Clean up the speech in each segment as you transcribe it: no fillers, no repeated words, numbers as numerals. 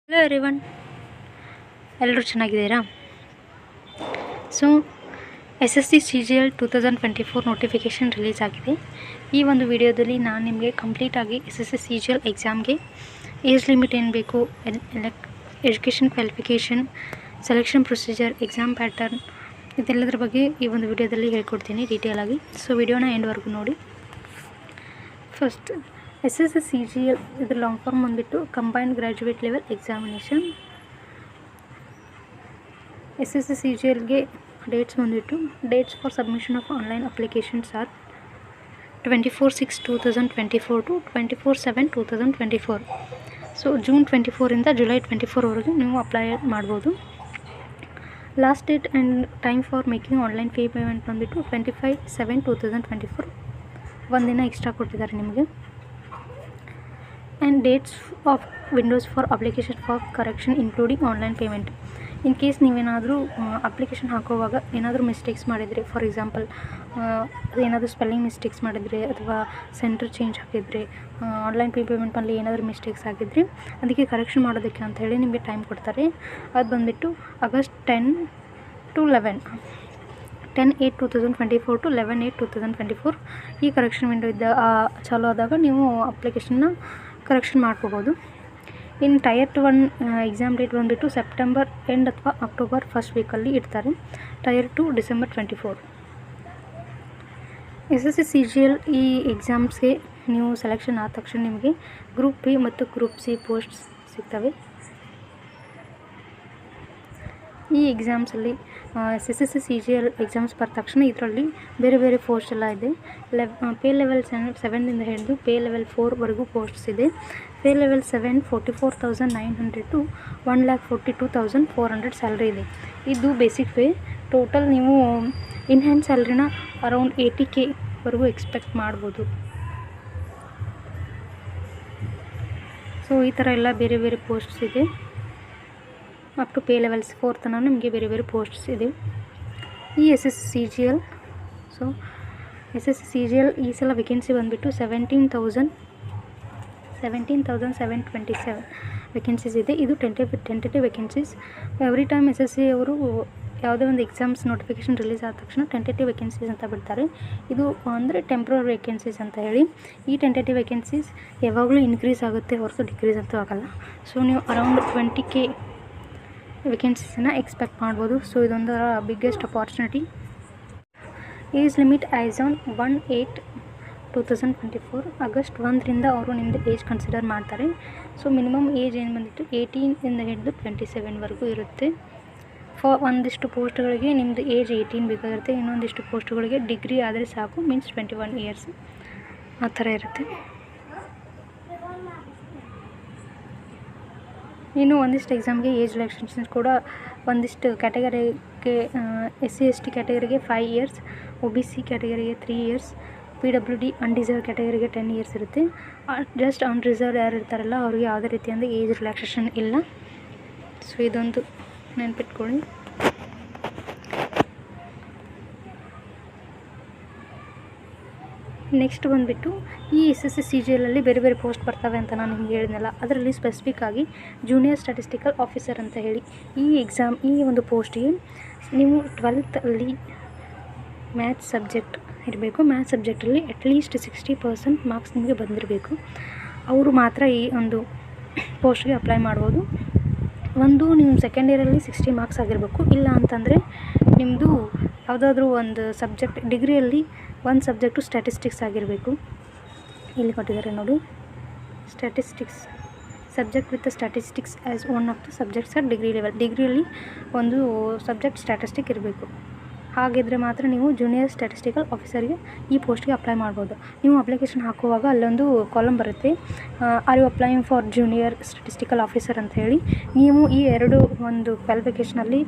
Hello everyone, ಎಲ್ಲರೂ ಚೆನ್ನಾಗಿದ್ದೀರಾ? So SSC CGL 2024 notification release ಆಗಿದೆ. ಈ ಒಂದು ವಿಡಿಯೋದಲ್ಲಿ ನಾನು ನಿಮಗೆ ಕಂಪ್ಲೀಟಾಗಿ SSC CGL ಎಕ್ಸಾಮ್ಗೆ ಏಜ್ ಲಿಮಿಟ್ ಏನು ಬೇಕು, education qualification, selection procedure, exam pattern ಇದೆಲ್ಲದರ ಬಗ್ಗೆ ಈ ಒಂದು ವಿಡಿಯೋದಲ್ಲಿ ಹೇಳ್ಕೊಡ್ತೀನಿ ಡೀಟೇಲಾಗಿ. ಸೊ ವಿಡಿಯೋನ ಎಂಡ್ವರೆಗೂ ನೋಡಿ. ಫಸ್ಟ್ SSC CGL ಇದ್ರ ಲಾಂಗ್ ಫಾರ್ಮ್ ಬಂದುಬಿಟ್ಟು combined graduate level examination. SSC CGLಗೆ ಡೇಟ್ಸ್ ಬಂದುಬಿಟ್ಟು dates for submission of online applications are 24/6/2024 to 24/7/2024. So June 24 July 24ವರೆಗೆ ನೀವು ಅಪ್ಲೈ ಮಾಡ್ಬೋದು. Last date and time for making online fee payment ಬಂದುಬಿಟ್ಟು 25/7/2024. ಒಂದಿನ extra ಕೊಟ್ಟಿದ್ದಾರೆ ನಿಮಗೆ. And dates of windows for application for correction including online payment. In case ನೀವೇನಾದರೂ application ಹಾಕುವಾಗ ಏನಾದರೂ ಮಿಸ್ಟೇಕ್ಸ್ ಮಾಡಿದರೆ, ಫಾರ್ ಎಕ್ಸಾಂಪಲ್ ಏನಾದರೂ ಸ್ಪೆಲ್ಲಿಂಗ್ ಮಿಸ್ಟೇಕ್ಸ್ ಮಾಡಿದರೆ ಅಥವಾ ಸೆಂಟರ್ ಚೇಂಜ್ ಹಾಕಿದರೆ, ಆನ್ಲೈನ್ ಪೇಮೆಂಟಲ್ಲಿ ಏನಾದರೂ ಮಿಸ್ಟೇಕ್ಸ್ ಆಗಿದ್ದರೆ ಅದಕ್ಕೆ ಕರೆಕ್ಷನ್ ಮಾಡೋದಕ್ಕೆ ಅಂತ ಹೇಳಿ ನಿಮಗೆ ಟೈಮ್ ಕೊಡ್ತಾರೆ. ಅದು ಬಂದುಬಿಟ್ಟು August 10 to 11, 10/8/2024 to 11/8/2024 ಈ ಕರೆಕ್ಷನ್ ವಿಂಡೋ ಚಾಲೂ ಆದಾಗ ನೀವು ಅಪ್ಲಿಕೇಶನ್ನ ಕರೆಕ್ಷನ್ ಮಾಡ್ಕೋಬೋದು. ಇನ್ನು ಟೈರ್ 1 ಎಕ್ಸಾಮ್ ಡೇಟ್ ಬಂದುಬಿಟ್ಟು ಸೆಪ್ಟೆಂಬರ್ ಎಂಡ್ ಅಥವಾ ಅಕ್ಟೋಬರ್ ಫಸ್ಟ್ ವೀಕಲ್ಲಿ ಇಡ್ತಾರೆ. Tyre 2 December 24. SSC CGL ಈ ಎಕ್ಸಾಮ್ಸ್ಗೆ ನೀವು ಸೆಲೆಕ್ಷನ್ ಆದ ತಕ್ಷಣ ನಿಮಗೆ ಗ್ರೂಪ್ ಬಿ ಮತ್ತು ಗ್ರೂಪ್ ಸಿ ಪೋಸ್ಟ್ಸ್ ಸಿಗ್ತವೆ. ಈ ಎಕ್ಸಾಮ್ಸಲ್ಲಿ SSC CGL ಎಕ್ಸಾಮ್ಸ್ ಬರ ತಕ್ಷಣ ಇದರಲ್ಲಿ ಬೇರೆ ಬೇರೆ ಪೋಸ್ಟ್ ಎಲ್ಲ ಇದೆ. ಪೇ ಲೆವೆಲ್ 7 ಹಿಡಿದು ಪೇ ಲೆವೆಲ್ 4ವರೆಗೂ ಪೋಸ್ಟ್ಸ್ ಇದೆ. ಪೇ ಲೆವೆಲ್ 7 44,900 to 1,42,400 ಸ್ಯಾಲ್ರಿ ಇದೆ. ಇದು ಬೇಸಿಕ್ ಪೇ. ಟೋಟಲ್ ನೀವು ಇನ್ ಹ್ಯಾಂಡ್ ಸ್ಯಾಲ್ರಿನ ಅರೌಂಡ್ 80K ಎಕ್ಸ್ಪೆಕ್ಟ್ ಮಾಡ್ಬೋದು. ಸೊ ಈ ಥರ ಎಲ್ಲ ಬೇರೆ ಬೇರೆ ಪೋಸ್ಟ್ಸ್ ಇದೆ. ಅಪ್ ಟು ಪೇ ಲೆವೆಲ್ಸ್ 4 ತನಕ ನಿಮಗೆ ಬೇರೆ ಬೇರೆ ಪೋಸ್ಟ್ಸ್ ಇದೆ ಈ SSC CGL. So SSC CGL ಈ ಸಲ ವೇಕೆನ್ಸಿ ಬಂದುಬಿಟ್ಟು 17,727 ವೇಕೆನ್ಸೀಸ್ ಇದೆ. ಇದು tentative vacancies. Every time SSC ಅವರು ಯಾವುದೇ ಒಂದು ಎಕ್ಸಾಮ್ಸ್ ನೋಟಿಫಿಕೇಷನ್ ರಿಲೀಸ್ ಆದ ತಕ್ಷಣ ಟೆಂಟೇಟಿವ್ ವೇಕೆನ್ಸೀಸ್ ಅಂತ ಬಿಡ್ತಾರೆ. ಇದು ಅಂದರೆ ಟೆಂಪ್ರರಿ ವೇಕೆನ್ಸೀಸ್ ಅಂತ ಹೇಳಿ. ಈ ಟೆಂಟೇಟಿವ್ ವೇಕೆನ್ಸೀಸ್ ಯಾವಾಗಲೂ ಇನ್ಕ್ರೀಸ್ ಆಗುತ್ತೆ ಹೊರತು ಡಿಕ್ರೀಸ್ ಅಂತೂ ಆಗಲ್ಲ. ಸೊ ನೀವು ಅರೌಂಡ್ 20K ವೇಕೆನ್ಸೀಸನ್ನು ಎಕ್ಸ್ಪೆಕ್ಟ್ ಮಾಡ್ಬೋದು. ಸೊ ಇದೊಂದರ biggest opportunity. Age limit as on 1/8/2024 August 1 ಅವರು ನಿಮ್ಮದು ಏಜ್ ಕನ್ಸಿಡರ್ ಮಾಡ್ತಾರೆ. ಸೊ ಮಿನಿಮಮ್ ಏಜ್ ಏನು ಬಂದಿತ್ತು 18 ಹಿಡಿದು 27ವರೆಗೂ ಇರುತ್ತೆ. ಒಂದಿಷ್ಟು ಪೋಸ್ಟ್ಗಳಿಗೆ ನಿಮ್ಮದು ಏಜ್ 18 ಬೇಕಾಗಿರುತ್ತೆ. ಇನ್ನೊಂದಿಷ್ಟು ಪೋಸ್ಟ್ಗಳಿಗೆ ಡಿಗ್ರಿ ಆದರೆ ಸಾಕು, ಮೀನ್ಸ್ 21 ಇಯರ್ಸ್ ಆ ಥರ ಇರುತ್ತೆ. ಇನ್ನು ಒಂದಿಷ್ಟು ಎಕ್ಸಾಮ್ಗೆ ಏಜ್ ರಿಲ್ಯಾಕ್ಸೇಷನ್ಸ್ ಕೂಡ ಒಂದಿಷ್ಟು ಕ್ಯಾಟಗರಿಗೆ SC ST ಕ್ಯಾಟಗರಿಗೆ 5 ಇಯರ್ಸ್, OBC ಕ್ಯಾಟಗರಿಗೆ 3 ಇಯರ್ಸ್, PWD ಅನ್ರಿಸರ್ವ್ ಕ್ಯಾಟಗರಿಗೆ 10 ಇಯರ್ಸ್ ಇರುತ್ತೆ. ಜಸ್ಟ್ ಅನ್ರಿಸರ್ವ್ ಯಾರು ಇರ್ತಾರಲ್ಲ ಅವ್ರಿಗೆ ಯಾವುದೇ ರೀತಿಯಿಂದ ಏಜ್ ರಿಲ್ಯಾಕ್ಸೇಷನ್ ಇಲ್ಲ. ಸೊ ಇದೊಂದು ನೆನ್ಪಿಟ್ಕೊಳ್ಳಿ. ನೆಕ್ಸ್ಟ್ ಬಂದುಬಿಟ್ಟು ಈ SSC CGLಲ್ಲಿ ಬೇರೆ ಬೇರೆ ಪೋಸ್ಟ್ ಬರ್ತವೆ ಅಂತ ನಾನು ನಿಮ್ಗೆ ಹೇಳಿದ್ನಲ್ಲ, ಅದರಲ್ಲಿ ಸ್ಪೆಸಿಫಿಕ್ ಆಗಿ ಜೂನಿಯರ್ ಸ್ಟ್ಯಾಟಿಸ್ಟಿಕಲ್ ಆಫೀಸರ್ ಅಂತ ಹೇಳಿ ಈ ಒಂದು ಪೋಸ್ಟಿಗೆ ನೀವು 12th ಮ್ಯಾಥ್ಸ್ ಸಬ್ಜೆಕ್ಟ್ ಇರಬೇಕು. ಮ್ಯಾಥ್ಸ್ ಸಬ್ಜೆಕ್ಟಲ್ಲಿ ಅಟ್ಲೀಸ್ಟ್ 60% ಮಾರ್ಕ್ಸ್ ನಿಮಗೆ ಬಂದಿರಬೇಕು. ಅವರು ಮಾತ್ರ ಈ ಒಂದು ಪೋಸ್ಟ್ಗೆ ಅಪ್ಲೈ ಮಾಡ್ಬೋದು. ನೀವು ಸೆಕೆಂಡ್ ಇಯರಲ್ಲಿ 60 ಮಾರ್ಕ್ಸ್ ಆಗಿರಬೇಕು. ಇಲ್ಲ ಅಂತಂದರೆ ನಿಮ್ಮದು ಯಾವುದಾದ್ರೂ ಒಂದು ಸಬ್ಜೆಕ್ಟ್, ಡಿಗ್ರಿಯಲ್ಲಿ ಒಂದು ಸಬ್ಜೆಕ್ಟು ಸ್ಟ್ಯಾಟಿಸ್ಟಿಕ್ಸ್ ಆಗಿರಬೇಕು. ಇಲ್ಲಿ ಕೊಟ್ಟಿದ್ದಾರೆ ನೋಡಿ, statistics subject with statistics as one of the subjects are degree level. ಡಿಗ್ರಿಯಲ್ಲಿ ಒಂದು ಸಬ್ಜೆಕ್ಟ್ ಸ್ಟ್ಯಾಟಿಸ್ಟಿಕ್ ಇರಬೇಕು. ಹಾಗಿದ್ದರೆ ಮಾತ್ರ ನೀವು ಜೂನಿಯರ್ ಸ್ಟ್ಯಾಟಿಸ್ಟಿಕಲ್ ಆಫೀಸರ್ಗೆ ಈ ಪೋಸ್ಟ್ಗೆ ಅಪ್ಲೈ ಮಾಡ್ಬೋದು. ನೀವು ಅಪ್ಲಿಕೇಶನ್ ಹಾಕುವಾಗ ಅಲ್ಲೊಂದು ಕಾಲಮ್ ಬರುತ್ತೆ, are you applying for junior statistical officer ಅಂತ ಹೇಳಿ. ನೀವು ಈ ಎರಡು ಒಂದು ಕ್ವಾಲಿಫಿಕೇಷನಲ್ಲಿ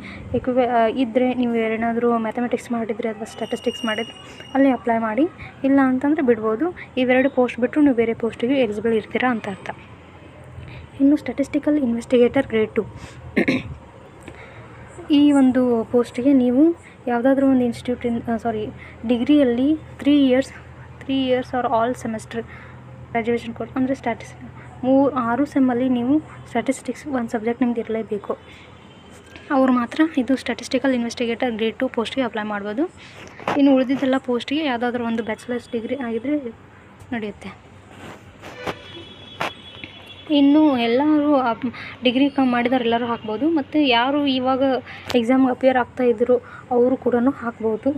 ಇದ್ದರೆ, ನೀವು ಏನಾದರೂ ಮ್ಯಾಥಮೆಟಿಕ್ಸ್ ಮಾಡಿದರೆ ಅಥವಾ ಸ್ಟ್ಯಾಟಿಸ್ಟಿಕ್ಸ್ ಮಾಡಿದರೆ ಅಲ್ಲೇ ಅಪ್ಲೈ ಮಾಡಿ. ಇಲ್ಲ ಅಂತಂದರೆ ಬಿಡ್ಬೋದು. ಇವೆರಡು ಪೋಸ್ಟ್ ಬಿಟ್ಟರು ನೀವು ಬೇರೆ ಪೋಸ್ಟಿಗೆ ಎಲಿಜಿಬಲ್ ಇರ್ತೀರಾ ಅಂತ ಅರ್ಥ. ಇನ್ನು ಸ್ಟ್ಯಾಟಿಸ್ಟಿಕಲ್ ಇನ್ವೆಸ್ಟಿಗೇಟರ್ ಗ್ರೇಡ್ 2 ಈ ಒಂದು ಪೋಸ್ಟಿಗೆ ನೀವು ಯಾವುದಾದ್ರೂ ಒಂದು ಡಿಗ್ರಿಯಲ್ಲಿ 3 years are all semester graduation course ಅಂದರೆ 6 ಸೆಮ್ಮಲ್ಲಿ ನೀವು ಸ್ಟ್ಯಾಟಿಸ್ಟಿಕ್ಸ್ ಒಂದು ಸಬ್ಜೆಕ್ಟ್ ನಿಮ್ದು ಇರಲೇಬೇಕು. ಅವ್ರು ಮಾತ್ರ ಇದು ಸ್ಟ್ಯಾಟಿಸ್ಟಿಕಲ್ ಇನ್ವೆಸ್ಟಿಗೇಟರ್ ಗ್ರೇಡ್ 2 ಪೋಸ್ಟಿಗೆ ಅಪ್ಲೈ ಮಾಡ್ಬೋದು. ಇನ್ನು ಉಳಿದಿದ್ದೆಲ್ಲ ಪೋಸ್ಟಿಗೆ ಯಾವುದಾದ್ರೂ ಒಂದು ಬ್ಯಾಚುಲರ್ಸ್ ಡಿಗ್ರಿ ಆಗಿದ್ದರೆ ನಡೆಯುತ್ತೆ. ಇನ್ನು ಎಲ್ಲರೂ ಡಿಗ್ರಿ ಮಾಡಿದವ್ರು ಎಲ್ಲರೂ ಹಾಕ್ಬೋದು, ಮತ್ತು ಯಾರು ಇವಾಗ ಎಕ್ಸಾಮ್ಗೆ ಅಪಿಯರ್ ಆಗ್ತಾಯಿದ್ರು ಅವರು ಕೂಡ ಹಾಕ್ಬೋದು.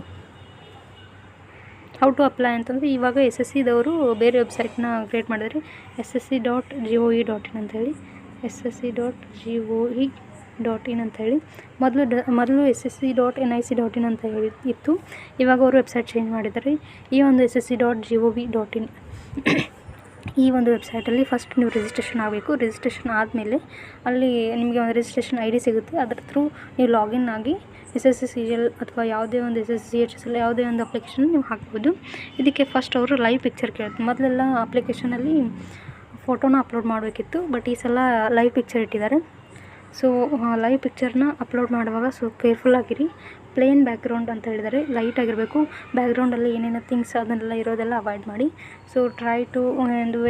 ಹೌ ಟು ಅಪ್ಲೈ ಅಂತಂದರೆ ಇವಾಗ SSCದವರು ಬೇರೆ ವೆಬ್ಸೈಟ್ನ ಕ್ರಿಯೇಟ್ ಮಾಡಿದರೆ ssc.gov.in ಅಂತೇಳಿ ssc.gov.in ಅಂತೇಳಿ ಮೊದಲು ssc.nic.in ಅಂತ ಹೇಳಿ ಇತ್ತು. ಇವಾಗ ಅವರು ವೆಬ್ಸೈಟ್ ಚೇಂಜ್ ಮಾಡಿದ್ದಾರೆ. ಈ ಒಂದು ssc.gov.in ಈ ಒಂದು ವೆಬ್ಸೈಟಲ್ಲಿ ಫಸ್ಟ್ ನೀವು ರಿಜಿಸ್ಟ್ರೇಷನ್ ಆಗಬೇಕು. ರಿಜಿಸ್ಟ್ರೇಷನ್ ಆದಮೇಲೆ ಅಲ್ಲಿ ನಿಮಗೆ ಒಂದು ರಿಜಿಸ್ಟ್ರೇಷನ್ ID ಸಿಗುತ್ತೆ. ಅದರ ಥ್ರೂ ನೀವು ಲಾಗಿನ್ ಆಗಿ SSC CGL ಅಥವಾ ಯಾವುದೇ ಒಂದು SSC CHSL ಯಾವುದೇ ಒಂದು ಅಪ್ಲಿಕೇಶನ್ ನೀವು ಹಾಕ್ಬೋದು. ಇದಕ್ಕೆ ಫಸ್ಟ್ ಅವರು ಲೈವ್ ಪಿಕ್ಚರ್ ಕೇಳ್ತಾರೆ. ಮೊದಲೆಲ್ಲ ಅಪ್ಲಿಕೇಶನಲ್ಲಿ ಫೋಟೋನ ಅಪ್ಲೋಡ್ ಮಾಡಬೇಕಿತ್ತು, ಬಟ್ ಈ ಸಲ ಲೈವ್ ಪಿಕ್ಚರ್ ಇಟ್ಟಿದ್ದಾರೆ. ಸೊ ಲೈವ್ ಪಿಕ್ಚರ್ನ ಅಪ್ಲೋಡ್ ಮಾಡುವಾಗ ಕೇರ್ಫುಲ್ಲಾಗಿರಿ. ಪ್ಲೇನ್ ಬ್ಯಾಕ್ಗ್ರೌಂಡ್ ಅಂತ ಹೇಳಿದರೆ ಲೈಟ್ ಆಗಿರಬೇಕು. ಬ್ಯಾಕ್ಗ್ರೌಂಡಲ್ಲಿ ಏನೇನೋ ಥಿಂಗ್ಸ್ ಅದನ್ನೆಲ್ಲ ಇರೋದೆಲ್ಲ ಅವಾಯ್ಡ್ ಮಾಡಿ. ಸೊ ಟ್ರೈ ಟು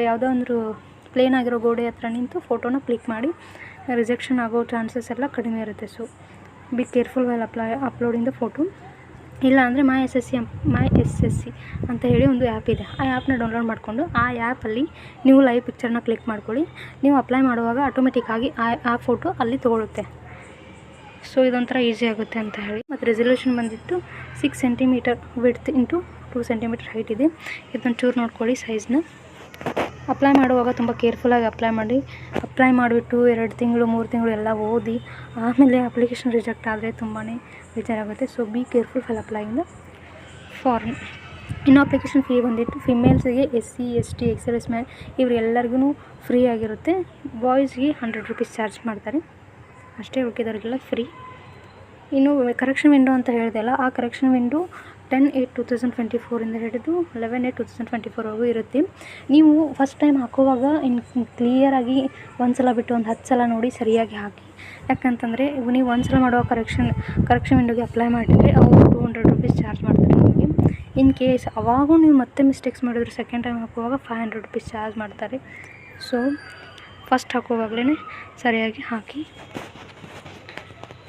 ಯಾವುದೋ ಒಂದು ಪ್ಲೇನ್ ಆಗಿರೋ ಗೋಡೆ ಹತ್ರ ನಿಂತು ಫೋಟೋನ ಕ್ಲಿಕ್ ಮಾಡಿ. ರಿಜೆಕ್ಷನ್ ಆಗೋ ಚಾನ್ಸಸ್ ಎಲ್ಲ ಕಡಿಮೆ ಇರುತ್ತೆ. So be careful well uploading the photo. ಇಲ್ಲ ಅಂದರೆ ಮೈ ಎಸ್ ಎಸ್ ಸಿ ಅಂತ ಹೇಳಿ ಒಂದು ಆ್ಯಪ್ ಇದೆ. ಆ ಆ್ಯಪ್ನ ಡೌನ್ಲೋಡ್ ಮಾಡಿಕೊಂಡು ಆ ಆ್ಯಪಲ್ಲಿ ನೀವು ಲೈವ್ ಪಿಕ್ಚರ್ನ ಕ್ಲಿಕ್ ಮಾಡ್ಕೊಳ್ಳಿ. ನೀವು ಅಪ್ಲೈ ಮಾಡುವಾಗ ಆಟೋಮೆಟಿಕ್ಕಾಗಿ ಆ ಫೋಟೋ ಅಲ್ಲಿ ತೊಗೊಳುತ್ತೆ. ಸೊ ಇದೊಂಥರ ಈಸಿ ಆಗುತ್ತೆ ಅಂತ ಹೇಳಿ. ಮತ್ತು ರೆಸಲ್ಯೂಷನ್ ಬಂದಿತ್ತು 6 centimetre width into 2 centimetre height ಇದೆ. ಇದನ್ನು ಚೂರು ನೋಡ್ಕೊಳ್ಳಿ ಸೈಜ್ನ. ಅಪ್ಲೈ ಮಾಡುವಾಗ ತುಂಬ ಕೇರ್ಫುಲ್ಲಾಗಿ ಅಪ್ಲೈ ಮಾಡಿಬಿಟ್ಟು 2 ತಿಂಗಳು 3 ತಿಂಗಳು ಎಲ್ಲ ಓದಿ ಆಮೇಲೆ ಅಪ್ಲಿಕೇಶನ್ ರಿಜೆಕ್ಟ್ ಆದರೆ ತುಂಬಾ ಬೇಜಾರಾಗುತ್ತೆ. So be careful for applying the form. ಇನ್ನು ಅಪ್ಲಿಕೇಶನ್ ಫೀ ಬಂದಿತ್ತು ಫಿಮೇಲ್ಸಿಗೆ SC ST ಎಕ್ಸ್ ಮ್ಯಾನ್ ಇವರೆಲ್ಲರಿಗೂ ಫ್ರೀ ಆಗಿರುತ್ತೆ. ಬಾಯ್ಸ್ಗೆ 100 ರೂಪೀಸ್ ಚಾರ್ಜ್ ಮಾಡ್ತಾರೆ ಅಷ್ಟೇ, ಉಳ್ಕಿದವ್ರಿಗೆಲ್ಲ ಫ್ರೀ. ಇನ್ನು ಕರೆಕ್ಷನ್ ವಿಂಡೋ ಅಂತ ಹೇಳಿದೆಲ್ಲ, ಆ ಕರೆಕ್ಷನ್ ವಿಂಡೋ 10/8/2024 ಹಿಡಿದು 11/8/2024ವರೆಗೂ ಇರುತ್ತೆ. ನೀವು ಫಸ್ಟ್ ಟೈಮ್ ಹಾಕುವಾಗ ಕ್ಲಿಯರಾಗಿ ಒಂದು ಸಲ ಬಿಟ್ಟು ಒಂದು 10 ಸಲ ನೋಡಿ ಸರಿಯಾಗಿ ಹಾಕಿ. ಯಾಕಂತಂದರೆ ನೀವು ಒಂದು ಸಲ ಮಾಡುವ ಕರೆಕ್ಷನ್ ವಿಂಡೋಗೆ ಅಪ್ಲೈ ಮಾಡಿದರೆ ಅವರು 200 ರೂಪೀಸ್ ಚಾರ್ಜ್ ಮಾಡ್ತಾರೆ ನಿಮಗೆ. ಇನ್ ಕೇಸ್ ಅವಾಗೂ ನೀವು ಮತ್ತೆ ಮಿಸ್ಟೇಕ್ಸ್ ಮಾಡಿದ್ರೆ ಸೆಕೆಂಡ್ ಟೈಮ್ ಹಾಕುವಾಗ 500 ರೂಪೀಸ್ ಚಾರ್ಜ್ ಮಾಡ್ತಾರೆ. ಸೊ ಫಸ್ಟ್ ಹಾಕುವಾಗಲೇ ಸರಿಯಾಗಿ ಹಾಕಿ.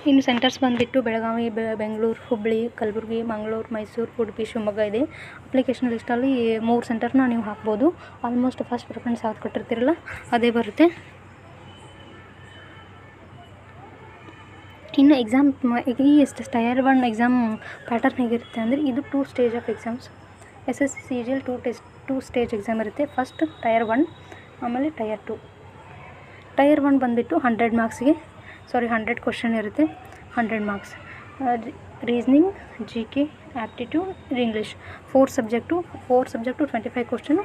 ಇನ್ನು ಸೆಂಟರ್ಸ್ ಬಂದುಬಿಟ್ಟು ಬೆಳಗಾವಿ, ಬೆಂಗಳೂರು, ಹುಬ್ಬಳ್ಳಿ, ಕಲಬುರಗಿ, ಮಂಗಳೂರು, ಮೈಸೂರು, ಉಡುಪಿ, ಶಿವಮೊಗ್ಗ ಇದೆ. ಅಪ್ಲಿಕೇಶನ್ ಲಿಸ್ಟಲ್ಲಿ 3 ಸೆಂಟರ್ನ ನೀವು ಹಾಕ್ಬೋದು. ಆಲ್ಮೋಸ್ಟ್ ಫಸ್ಟ್ ಪ್ರಿಫರೆನ್ಸ್ ಯಾವ್ದು ಕೊಟ್ಟಿರ್ತೀರಲ್ಲ ಅದೇ ಬರುತ್ತೆ. ಇನ್ನು ಎಕ್ಸಾಮ್ ಟೈರ್ 1 ಎಕ್ಸಾಮ್ ಪ್ಯಾಟರ್ನ್ ಹೇಗಿರುತ್ತೆ ಅಂದರೆ ಇದು 2 stage of exams. SSC CGL 2 stage exam ಇರುತ್ತೆ. ಫಸ್ಟ್ ಟೈರ್ 1 ಆಮೇಲೆ ಟೈರ್ 2. ಟೈರ್ 1 ಬಂದುಬಿಟ್ಟು 100 ಕ್ವಶನ್ ಇರುತ್ತೆ. 100 marks. Reasoning, GK, aptitude, English 4 subject 25 question.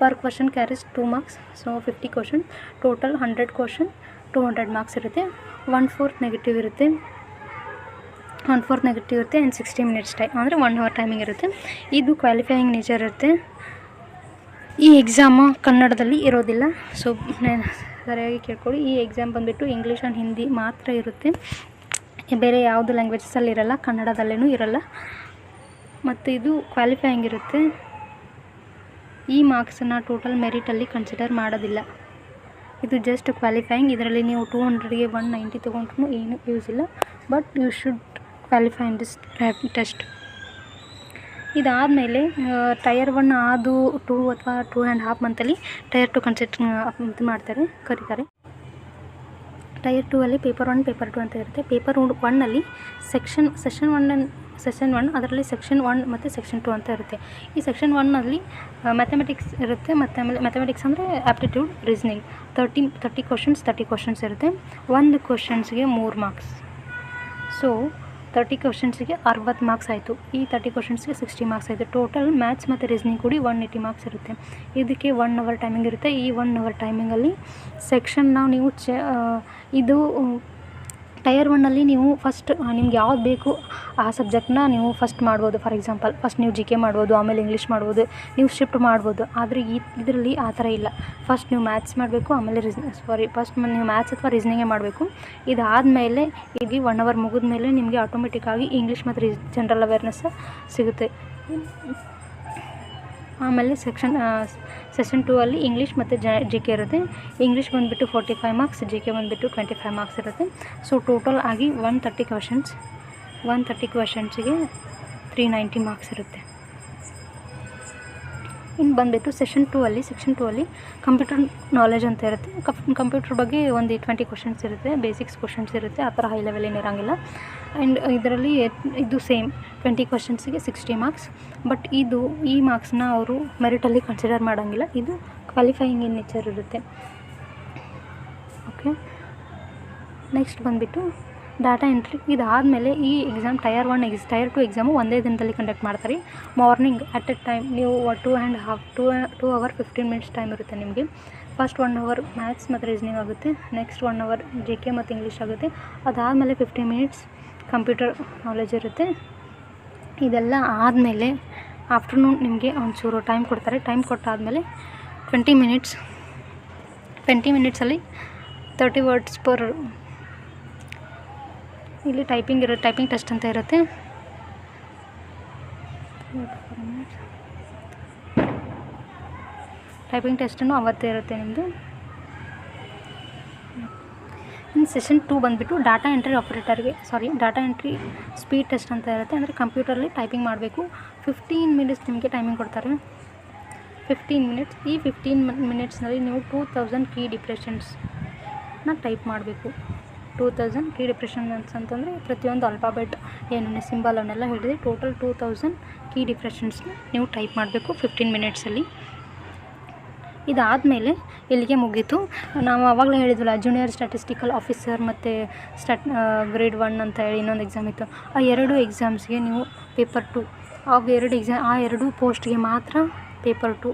Per question carries 2 marks. So 50 question. Total 100 question 200 marks ಇರುತ್ತೆ. 1/4 negative ಇರುತ್ತೆ. 1/4 negative ಇರುತ್ತೆ ಆ್ಯಂಡ್ 60 ಮಿನಿಟ್ಸ್ ಟೈಮ್ ಅಂದರೆ 1 hour timing ಇರುತ್ತೆ. ಇದು ಕ್ವಾಲಿಫೈಯಿಂಗ್ ನೇಚರ್ ಇರುತ್ತೆ. ಈ ಎಕ್ಸಾಮು ಕನ್ನಡದಲ್ಲಿ ಇರೋದಿಲ್ಲ. ಸೊ ಸರಿಯಾಗಿ ಕೇಳ್ಕೊಳ್ಳಿ. ಈ ಎಕ್ಸಾಮ್ ಬಂದುಬಿಟ್ಟು ಇಂಗ್ಲೀಷ್ ಆ್ಯಂಡ್ ಹಿಂದಿ ಮಾತ್ರ ಇರುತ್ತೆ. ಬೇರೆ ಯಾವುದು ಲ್ಯಾಂಗ್ವೇಜಸಲ್ಲಿ ಇರೋಲ್ಲ, ಕನ್ನಡದಲ್ಲೂ ಇರೋಲ್ಲ. ಮತ್ತು ಇದು ಕ್ವಾಲಿಫೈಯಿಂಗ್ ಇರುತ್ತೆ. ಈ ಮಾರ್ಕ್ಸನ್ನು ಟೋಟಲ್ ಮೆರಿಟಲ್ಲಿ ಕನ್ಸಿಡರ್ ಮಾಡೋದಿಲ್ಲ. ಇದು ಜಸ್ಟ್ ಕ್ವಾಲಿಫೈಯಿಂಗ್. ಇದರಲ್ಲಿ ನೀವು 200ಗೆ 190 ತೊಗೊಂಡ್ರೂ ಏನು ಯೂಸ್ ಇಲ್ಲ. But you should qualify in this test. ಇದಾದಮೇಲೆ ಟೈರ್ 1 ಅದು 2 ಅಥವಾ 2.5 ಮಂತಲ್ಲಿ ಟೈರ್ 2 ಕರೀತಾರೆ. ಟೈರ್ 2 ಅಲ್ಲಿ ಪೇಪರ್ 1 ಪೇಪರ್ 2 ಅಂತ ಇರುತ್ತೆ. ಪೇಪರ್ 1ನಲ್ಲಿ ಸೆಕ್ಷನ್ 1 ಅದರಲ್ಲಿ ಸೆಕ್ಷನ್ 1 ಮತ್ತು ಸೆಕ್ಷನ್ 2 ಅಂತ ಇರುತ್ತೆ. ಈ ಸೆಕ್ಷನ್ 1ನಲ್ಲಿ ಮ್ಯಾಥಮೆಟಿಕ್ಸ್ ಇರುತ್ತೆ. ಮತ್ತು ಆಮೇಲೆ ಮ್ಯಾಥಮೆಟಿಕ್ಸ್ ಅಂದರೆ ಆ್ಯಪ್ಟಿಟ್ಯೂಡ್, ರೀಸ್ನಿಂಗ್ 30 ಕ್ವಶನ್ಸ್ ಇರುತ್ತೆ. 1 ಕ್ವಶನ್ಸ್ಗೆ 3 ಮಾರ್ಕ್ಸ್. ಸೊ 30 ಕ್ವಶನ್ಸಿಗೆ 60 ಮಾರ್ಕ್ಸ್ ಆಯಿತು. ಈ 30 ಕ್ವಶನ್ಸ್ಗೆ 60 ಮಾರ್ಕ್ಸ್ ಆಯಿತು. ಟೋಟಲ್ ಮ್ಯಾಥ್ಸ್ ಮತ್ತು ರೀಸ್ನಿಂಗ್ ಕೂಡಿ 180 ಮಾರ್ಕ್ಸ್ ಇರುತ್ತೆ. ಇದಕ್ಕೆ 1 ಅವರ್ ಟೈಮಿಂಗ್ ಇರುತ್ತೆ. ಈ 1 ಅವರ್ ಟೈಮಿಂಗಲ್ಲಿ ಸೆಕ್ಷನ್ನ ನೀವು ಇದು ಟೈರ್ 1ನಲ್ಲಿ ನೀವು ಫಸ್ಟ್ ನಿಮ್ಗೆ ಯಾವ್ದು ಬೇಕು ಆ ಸಬ್ಜೆಕ್ಟ್ನ ನೀವು ಫಸ್ಟ್ ಮಾಡ್ಬೋದು. ಫಾರ್ ಎಕ್ಸಾಂಪಲ್ ಫಸ್ಟ್ ನೀವು GK ಮಾಡ್ಬೋದು, ಆಮೇಲೆ ಇಂಗ್ಲೀಷ್ ಮಾಡ್ಬೋದು, ನೀವು ಶಿಫ್ಟ್ ಮಾಡ್ಬೋದು. ಆದರೆ ಇದರಲ್ಲಿ ಆ ಥರ ಇಲ್ಲ. ಫಸ್ಟ್ ನೀವು ಮ್ಯಾಥ್ಸ್ ಮಾಡಬೇಕು, ಆಮೇಲೆ ಫಸ್ಟ್ ನೀವು ಮ್ಯಾಥ್ಸ್ ಅಥವಾ ರೀಸ್ನಿಂಗೇ ಮಾಡಬೇಕು. ಇದಾದಮೇಲೆ ಈಗ 1 ಅವರ್ ಮುಗಿದ ಮೇಲೆ ನಿಮಗೆ ಆಟೋಮೆಟಿಕ್ಕಾಗಿ ಇಂಗ್ಲೀಷ್ ಮತ್ತು ಜನರಲ್ ಅವೇರ್ನೆಸ್ ಸಿಗುತ್ತೆ. ಆಮೇಲೆ ಸೆಷನ್ 2 ಅಲ್ಲಿ ಇಂಗ್ಲೀಷ್ ಮತ್ತು ಜಿ ಕೆ ಇರುತ್ತೆ. ಇಂಗ್ಲೀಷ್ ಬಂದುಬಿಟ್ಟು 45 ಮಾರ್ಕ್ಸ್, ಜಿ ಕೆ ಬಂದುಬಿಟ್ಟು 25 ಮಾರ್ಕ್ಸ್ ಇರುತ್ತೆ. ಸೊ ಟೋಟಲ್ ಆಗಿ 130 ಕ್ವೆಶನ್ಸಿಗೆ 390 ಮಾರ್ಕ್ಸ್ ಇರುತ್ತೆ. ಇನ್ನು ಬಂದುಬಿಟ್ಟು ಸೆಕ್ಷನ್ 2 ಅಲ್ಲಿ ಕಂಪ್ಯೂಟರ್ ನಾಲೆಜ್ ಅಂತ ಇರುತ್ತೆ. ಕಂಪ್ಯೂಟರ್ ಬಗ್ಗೆ ಒಂದು 20 ಕ್ವೆಶನ್ಸ್ ಇರುತ್ತೆ, ಬೇಸಿಕ್ಸ್ ಕ್ವೆಶನ್ಸ್ ಇರುತ್ತೆ, ಆ ಥರ ಹೈ ಲೆವೆಲ್ ಏನು ಇರೋಂಗಿಲ್ಲ. ಆ್ಯಂಡ್ ಇದರಲ್ಲಿ ಇದು ಸೇಮ್ 20 ಕ್ವೆಶನ್ಸಿಗೆ 60 ಮಾರ್ಕ್ಸ್. ಬಟ್ ಈ ಮಾರ್ಕ್ಸ್ನ ಅವರು ಮೆರಿಟಲ್ಲಿ ಕನ್ಸಿಡರ್ ಮಾಡೋಂಗಿಲ್ಲ, ಇದು ಕ್ವಾಲಿಫೈಯಿಂಗ್ ಇನ್ ನೇಚರ್ ಇರುತ್ತೆ. ಓಕೆ, ನೆಕ್ಸ್ಟ್ ಬಂದುಬಿಟ್ಟು ಡಾಟಾ ಎಂಟ್ರಿ. ಇದಾದಮೇಲೆ ಈ ಎಕ್ಸಾಮ್ ಟೈರ್ 2 ಎಕ್ಸಾಮು ಒಂದೇ ದಿನದಲ್ಲಿ ಕಂಡಕ್ಟ್ ಮಾಡ್ತಾರೆ. ಮಾರ್ನಿಂಗ್ ಅಟ್ ಎ ಟೈಮ್ ನೀವು 2 ಅವರ್ 15 ಮಿನಿಟ್ಸ್ ಟೈಮ್ ಇರುತ್ತೆ ನಿಮಗೆ. ಫಸ್ಟ್ 1 ಅವರ್ ಮ್ಯಾಥ್ಸ್ ಮತ್ತು ರೀಸನಿಂಗ್ ಆಗುತ್ತೆ, ನೆಕ್ಸ್ಟ್ 1 ಅವರ್ ಜಿ ಕೆ ಮತ್ತು ಇಂಗ್ಲೀಷ್ ಆಗುತ್ತೆ. ಅದಾದಮೇಲೆ 15 ಮಿನಿಟ್ಸ್ ಕಂಪ್ಯೂಟರ್ ನಾಲೆಜ್ ಇರುತ್ತೆ. ಇದೆಲ್ಲ ಆದಮೇಲೆ ಆಫ್ಟರ್ನೂನ್ ನಿಮಗೆ ಒಂಚೂರು ಟೈಮ್ ಕೊಡ್ತಾರೆ. ಟೈಮ್ ಕೊಟ್ಟಾದಮೇಲೆ 20 ಮಿನಿಟ್ಸಲ್ಲಿ 30 ವರ್ಡ್ಸ್ ಪರ್ ಇಲ್ಲಿ ಟೈಪಿಂಗ್ ಟೆಸ್ಟ್ ಅಂತ ಇರುತ್ತೆ. ಟೈಪಿಂಗ್ ಟೆಸ್ಟನ್ನು ಅವತ್ತೇ ಇರುತ್ತೆ ನಿಮ್ಮದು. ಇನ್ನು ಸೆಷನ್ 2 ಬಂದುಬಿಟ್ಟು ಡಾಟಾ ಎಂಟ್ರಿ ಸ್ಪೀಡ್ ಟೆಸ್ಟ್ ಅಂತ ಇರುತ್ತೆ. ಅಂದರೆ ಕಂಪ್ಯೂಟರಲ್ಲಿ ಟೈಪಿಂಗ್ ಮಾಡಬೇಕು. 15 ಮಿನಿಟ್ಸ್ ನಿಮಗೆ ಟೈಮಿಂಗ್ ಕೊಡ್ತಾರೆ. 15 ಮಿನಿಟ್ಸ್. ಈ 15 ಮಿನಿಟ್ಸ್ನಲ್ಲಿ ನೀವು 2000 ಕೀ ಡಿಪ್ರೆಷನ್ಸ್ನ ಟೈಪ್ ಮಾಡಬೇಕು. 2000 ಕೀ ಡಿಪ್ರೆಷನ್ಸ್ ಅಂತಂದರೆ ಪ್ರತಿಯೊಂದು ಅಲ್ಫಾಬೆಟ್ ಏನೇನು ಸಿಂಬಲ್ ಅವನ್ನೆಲ್ಲ ಹಿಡಿದು ಟೋಟಲ್ 2000 ಕೀ ಡಿಪ್ರೆಷನ್ಸ್ನ ನೀವು ಟೈಪ್ ಮಾಡಬೇಕು 15 ಮಿನಿಟ್ಸಲ್ಲಿ. ಇದಾದಮೇಲೆ ಇಲ್ಲಿಗೆ ಮುಗೀತು. ನಾವು ಆವಾಗಲೇ ಹೇಳಿದ್ವಲ್ಲ ಜೂನಿಯರ್ ಸ್ಟ್ಯಾಟಿಸ್ಟಿಕಲ್ ಆಫೀಸರ್ ಮತ್ತು ಗ್ರೇಡ್ 1 ಅಂತ ಹೇಳಿ ಇನ್ನೊಂದು ಎಕ್ಸಾಮ್ ಇತ್ತು. ಆ 2 ಎಕ್ಸಾಮ್ಸ್ಗೆ ನೀವು ಪೇಪರ್ 2 ಆ 2 ಪೋಸ್ಟ್ಗೆ ಮಾತ್ರ ಪೇಪರ್ 2,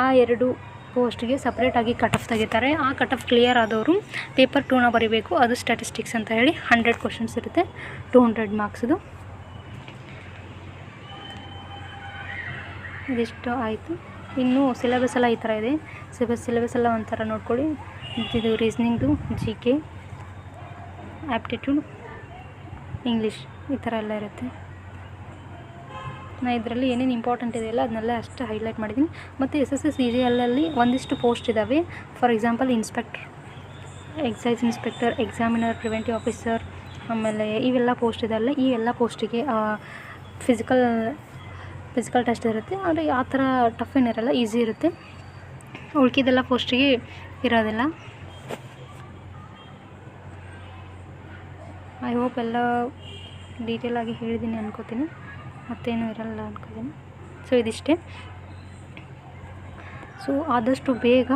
ಆ 2 ಪೋಸ್ಟ್ಗೆ ಸಪ್ರೇಟಾಗಿ ಕಟ್ ಆಫ್ ತೆಗಿತಾರೆ. ಆ ಕಟ್ ಆಫ್ ಕ್ಲಿಯರ್ ಆದವರು ಪೇಪರ್ 2ನ ಬರೀಬೇಕು. ಅದು ಸ್ಟ್ಯಾಟಿಸ್ಟಿಕ್ಸ್ ಅಂತ ಹೇಳಿ 100 ಕ್ವೆಶನ್ಸ್ ಇರುತ್ತೆ, 200 ಮಾರ್ಕ್ಸ್ದು. ಇದಿಷ್ಟು ಆಯಿತು. ಇನ್ನು ಸಿಲೆಬಸ್ ಎಲ್ಲ ಈ ಥರ ಇದೆ. ಸಿಲೆಬಸ್ ಎಲ್ಲ ಒಂಥರ ನೋಡ್ಕೊಳ್ಳಿ. ಇದು ರೀಸ್ನಿಂಗ್ದು, ಜಿ ಕೆ, ಆ್ಯಪ್ಟಿಟ್ಯೂಡ್, ಇಂಗ್ಲೀಷ್ ಈ ಥರ ಎಲ್ಲ ಇರುತ್ತೆ. ನಾನು ಇದರಲ್ಲಿ ಏನೇನು ಇಂಪಾರ್ಟೆಂಟ್ ಇದೆಯಲ್ಲ ಅದನ್ನೆಲ್ಲ ಅಷ್ಟು ಹೈಲೈಟ್ ಮಾಡಿದ್ದೀನಿ. ಮತ್ತು SSC-CGL ಒಂದಿಷ್ಟು ಪೋಸ್ಟ್ ಇದ್ದಾವೆ. For example excise inspector, examiner, preventive officer, ಆಮೇಲೆ ಇವೆಲ್ಲ ಪೋಸ್ಟ್ ಇದೆಲ್ಲ. ಈ ಎಲ್ಲ ಪೋಸ್ಟಿಗೆ ಫಿಸಿಕಲ್ ಟೆಸ್ಟ್ ಇರುತ್ತೆ. ಆದರೆ ಆ ಥರ ಟಫ್ ಏನಿರಲ್ಲ, ಈಸಿ ಇರುತ್ತೆ. ಉಳ್ಕಿದೆಲ್ಲ ಪೋಸ್ಟಿಗೆ ಇರೋದಿಲ್ಲ. ಐ ಹೋಪ್ ಎಲ್ಲ ಡೀಟೇಲಾಗಿ ಹೇಳಿದ್ದೀನಿ ಅನ್ಕೋತೀನಿ, ಮತ್ತೇನು ಇರಲ್ಲ ಅನ್ಕೋತೀನಿ. ಸೊ ಇದಿಷ್ಟೇ. ಸೊ ಆದಷ್ಟು ಬೇಗ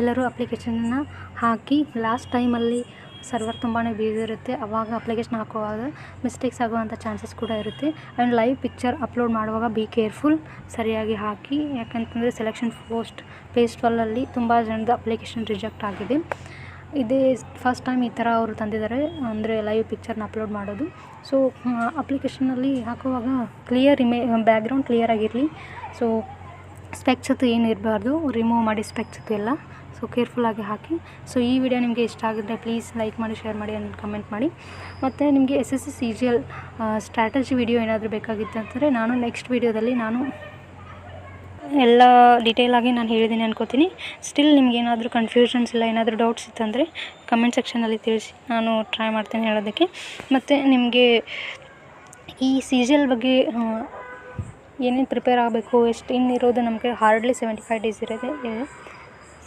ಎಲ್ಲರೂ ಅಪ್ಲಿಕೇಶನ್ನ ಹಾಕಿ. ಲಾಸ್ಟ್ ಟೈಮಲ್ಲಿ ಸರ್ವರ್ ತುಂಬಾ ಬ್ಯುಸಿ ಇರುತ್ತೆ, ಆವಾಗ ಅಪ್ಲಿಕೇಶನ್ ಹಾಕುವಾಗ ಮಿಸ್ಟೇಕ್ಸ್ ಆಗುವಂಥ ಚಾನ್ಸಸ್ ಕೂಡ ಇರುತ್ತೆ. ಆ್ಯಂಡ್ ಲೈವ್ ಪಿಕ್ಚರ್ ಅಪ್ಲೋಡ್ ಮಾಡುವಾಗ ಬಿ ಕೇರ್ಫುಲ್, ಸರಿಯಾಗಿ ಹಾಕಿ. ಯಾಕಂತಂದರೆ ಸೆಲೆಕ್ಷನ್ ಫೇಸ್ 12 ತುಂಬ ಜನದ ಅಪ್ಲಿಕೇಶನ್ ರಿಜೆಕ್ಟ್ ಆಗಿದೆ. ಇದೇ ಫಸ್ಟ್ ಟೈಮ್ ಈ ಥರ ಅವರು ತಂದಿದ್ದಾರೆ, ಅಂದರೆ ಲೈವ್ ಪಿಕ್ಚರ್ನ ಅಪ್ಲೋಡ್ ಮಾಡೋದು. ಸೊ ಅಪ್ಲಿಕೇಶನಲ್ಲಿ ಹಾಕುವಾಗ ಬ್ಯಾಕ್ಗ್ರೌಂಡ್ ಕ್ಲಿಯರ್ ಆಗಿರಲಿ. ಸೊ ಸ್ಪೆಕ್ಸ್ ಏನು ಇರಬಾರ್ದು, ರಿಮೂವ್ ಮಾಡಿ ಸ್ಪೆಕ್ಸ್ ಎಲ್ಲ. ಸೊ ಕೇರ್ಫುಲ್ಲಾಗಿ ಹಾಕಿ. ಸೊ ಈ ವಿಡಿಯೋ ನಿಮಗೆ ಇಷ್ಟ ಆಗಿದ್ರೆ ಪ್ಲೀಸ್ ಲೈಕ್ ಮಾಡಿ, ಶೇರ್ ಮಾಡಿ, ಆ್ಯಂಡ್ ಕಮೆಂಟ್ ಮಾಡಿ. ಮತ್ತು ನಿಮಗೆ SSC-CGL ಸ್ಟ್ರಾಟಜಿ ವಿಡಿಯೋ ಏನಾದರೂ ಬೇಕಾಗಿತ್ತು ಅಂತಂದರೆ ನಾನು ನೆಕ್ಸ್ಟ್ ವಿಡಿಯೋದಲ್ಲಿ ಎಲ್ಲ ಡೀಟೇಲಾಗಿ ನಾನು ಹೇಳಿದ್ದೀನಿ ಅನ್ಕೋತೀನಿ. ಸ್ಟಿಲ್ ನಿಮ್ಗೆ ಏನಾದರೂ ಕನ್ಫ್ಯೂಷನ್ಸ್ ಇಲ್ಲ, ಏನಾದರೂ ಡೌಟ್ಸ್ ಇತ್ತಂದರೆ ಕಮೆಂಟ್ ಸೆಕ್ಷನಲ್ಲಿ ತಿಳಿಸಿ, ನಾನು ಟ್ರೈ ಮಾಡ್ತೀನಿ ಹೇಳೋದಕ್ಕೆ. ಮತ್ತು ನಿಮಗೆ ಈ CGL ಬಗ್ಗೆ ಏನೇನು ಪ್ರಿಪೇರ್ ಆಗಬೇಕು, ಎಷ್ಟು ಇನ್ನಿರೋದು ನಮಗೆ ಹಾರ್ಡ್ಲಿ 75 ಡೇಸ್ ಇರೋದೆ.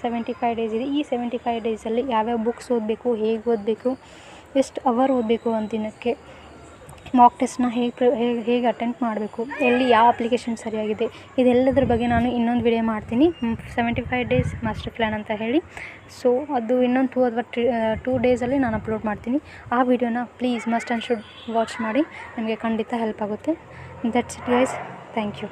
75 ಡೇಸ್ ಇದೆ. ಈ 75 ಡೇಸಲ್ಲಿ ಯಾವ್ಯಾವ ಬುಕ್ಸ್ ಓದಬೇಕು, ಹೇಗೆ ಓದಬೇಕು, ಎಷ್ಟು ಅವರ್ ಓದಬೇಕು ಅಂದಿನಕ್ಕೆ, ಮಾಕ್ ಟೆಸ್ಟ್ನ ಹೇಗೆ ಅಟೆಂಪ್ಟ್ ಮಾಡಬೇಕು, ಎಲ್ಲಿ ಯಾವ ಅಪ್ಲಿಕೇಶನ್ ಸರಿಯಾಗಿದೆ, ಇದೆಲ್ಲದ್ರ ಬಗ್ಗೆ ನಾನು ಇನ್ನೊಂದು ವಿಡಿಯೋ ಮಾಡ್ತೀನಿ. 75 ಡೇಸ್ ಮಾಸ್ಟರ್ ಪ್ಲ್ಯಾನ್ ಅಂತ ಹೇಳಿ. ಸೊ ಅದು ಇನ್ನೊಂದು 2 ಅಥವಾ 2 ಡೇಸಲ್ಲಿ ನಾನು ಅಪ್ಲೋಡ್ ಮಾಡ್ತೀನಿ. ಆ ವಿಡಿಯೋನ please must and should watch ಮಾಡಿ, ನಿಮಗೆ ಖಂಡಿತ ಹೆಲ್ಪ್ ಆಗುತ್ತೆ. That's it guys, thank you.